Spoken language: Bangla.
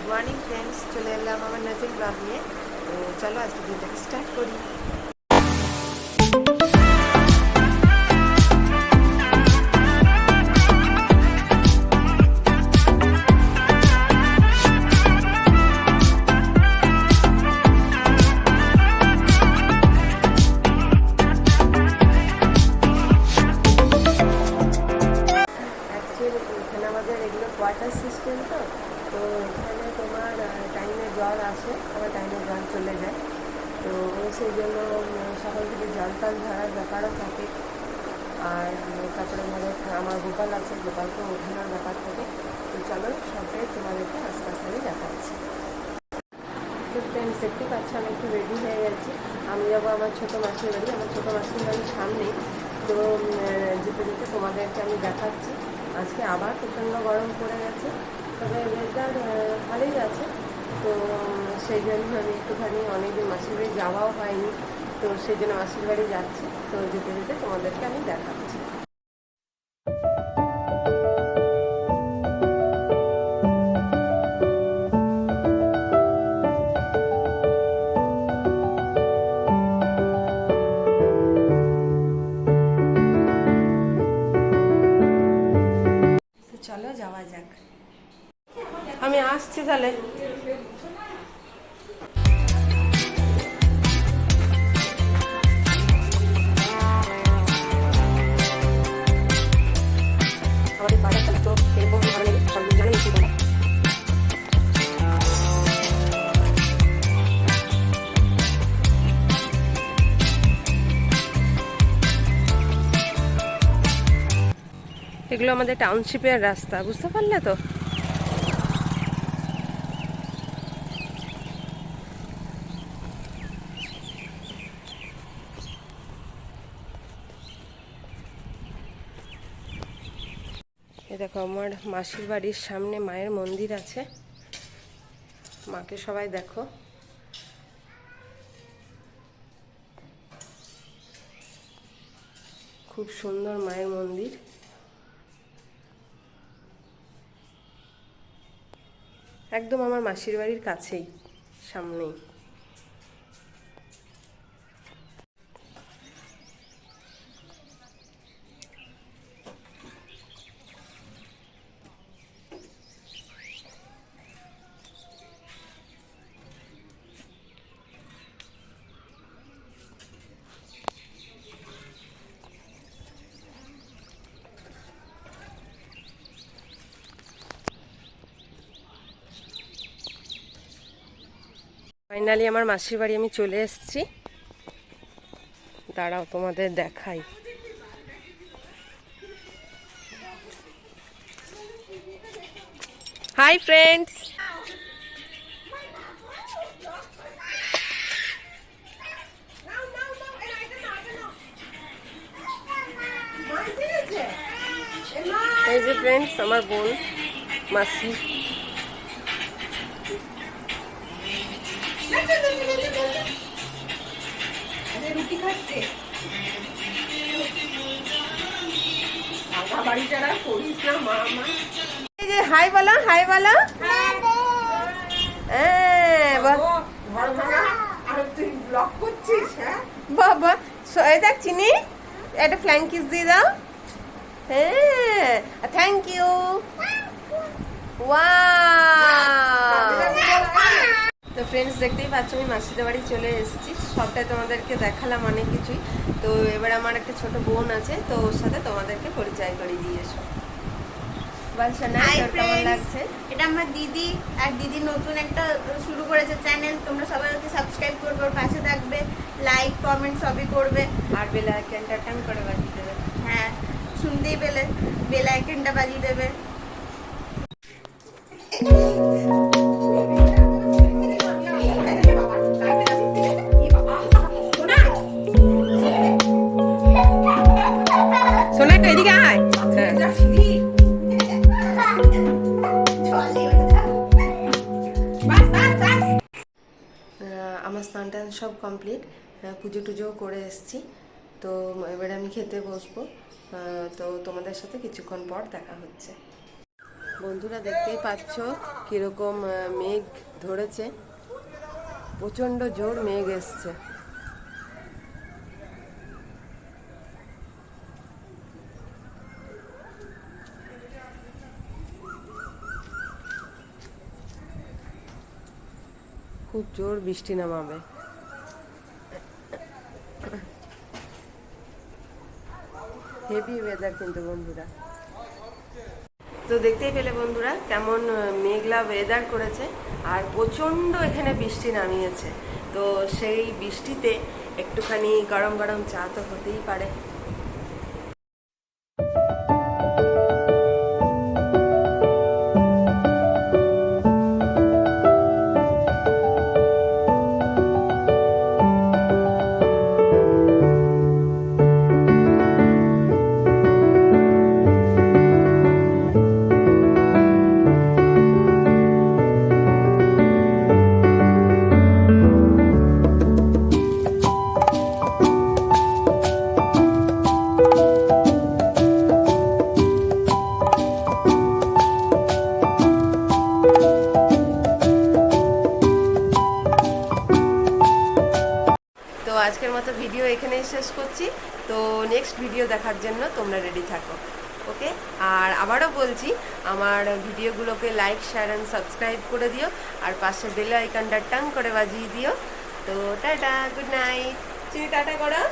গুড মর্নিং ফ্রেন্ডস, চলে এলাম আমার নতুন ব্লগ নিয়ে। তো চলো আজকে দিনটাকে স্টার্ট করি। এখানে আমাদের এগুলো কোয়ার্টার সিস্টেম, তো এখানে তোমার টাইমে জল আসে, আবার টাইমে জল চলে যায়। তো সেই জন্য সকাল থেকে জল টল ধরার ব্যাপারও থাকে। আর তারপরে আমার গোপাল আছে, গোপালকে ওঠানোর ব্যাপার থাকে। তো চলো সবটাই তোমাদেরকে আস্তে আস্তে আমি দেখাচ্ছি। তো ফ্রেন্ডস, দেখতে পাচ্ছ আমি একটু রেডি হয়ে গেছি। আমি যাবো আমার ছোটো মাসির বাড়ি। আমার ছোটো মাসির বাড়ির সামনেই। তো যেতে যেতে তোমাদেরকে আমি দেখাচ্ছি। আজকে আবার প্রচণ্ড গরম পড়ে গেছে, তবে ওয়েদার ভালোই আছে। তো সেই জন্য আমি একটুখানি অনেকদিন মাসির বাড়ি যাওয়াও হয়নি, তো সেই জন্য মাসির বাড়ি যাচ্ছি। তো যেতে যেতে তোমাদেরকে আমি দেখাচ্ছি। চলো যাওয়া যাক। আমি আসছি তাহলে। আমাদের বাড়িটা তো এরকম ধরনের সব জানাই ছিল না। এগুলো আমাদের টাউনশিপের রাস্তা, বুঝতে পারলে তো? এই দেখো, আমার মাসির বাড়ির সামনে মায়ের মন্দির আছে। মাকে সবাই দেখো। খুব সুন্দর মায়ের মন্দির। একদম আমার মাসির বাড়ির কাছেই, সামনেই। ফাইনালি আমার মাসির বাড়ি আমি চলে এসেছি। দাঁড়াও তোমাদের দেখাই। হাই ফ্রেন্ডস, এই যে ফ্রেন্ডস আমার বোন মাসি। রুটি খাচ্ছে। বাড়ি যারা করিস না মা। এই যে হাই বলো, হাই বলো। বাবা এই দেখ চিনি, একটা ফ্ল্যাং কিস দিয়ে দাও। হ্যাঁ, থ্যাংক ইউ। তো ফ্রেন্ডস, দেখতেই পাচ্ছ আমি মাসিদের বাড়ি চলে এসেছি। সবটাই তোমাদেরকে দেখালাম অনেক কিছুই। তো এবার আমার একটা ছোট বোন আছে, তো ওর সাথে তোমাদেরকে পরিচয় করে দিয়ে এসো। কেমন লাগছে? এটা আমার দিদি, আর দিদি নতুন একটা শুরু করেছে চ্যানেল। তোমরা সবাই ওকে সাবস্ক্রাইব করবে, ওর পাশে থাকবে, লাইক কমেন্ট সবই করবে, আর বেল আইকনটা টান করে বাজিয়ে দেবে। হ্যাঁ, শুনতেই পেলে, বেল আইকনটা বাজিয়ে দেবে। সোনা এদিকে আয়। আমার স্নান টান সব কমপ্লিট, পুজো টুজোও করে এসেছি। তো এবারে আমি খেতে বসবো। তো তোমাদের সাথে কিছুক্ষণ পর দেখা হচ্ছে। বন্ধুরা দেখতেই পাচ্ছ কিরকম মেঘ ধরেছে, প্রচণ্ড জোর মেঘ এসছে। খুব জোর বৃষ্টি নামাবে। হেভি ওয়েদার কিন্তু বন্ধুরা। তো দেখতেই পেলে বন্ধুরা কেমন মেঘলা ওয়েদার করেছে, আর প্রচণ্ড এখানে বৃষ্টি নামিয়েছে। তো সেই বৃষ্টিতে একটুখানি গরম গরম চা তো হতেই পারে। তো আজকের মতো ভিডিও এখানেই শেষ করছি। তো নেক্সট ভিডিও দেখার জন্য তোমরা রেডি থাকো, ওকে? আর আবারও বলছি, আমার ভিডিওগুলোকে লাইক, শেয়ার অ্যান্ড সাবস্ক্রাইব করে দিও, আর পাশে বেল আইকনটা টাং করে বাজিয়ে দিও। তো টাটা, গুড নাইট। তুমি টাটা করো।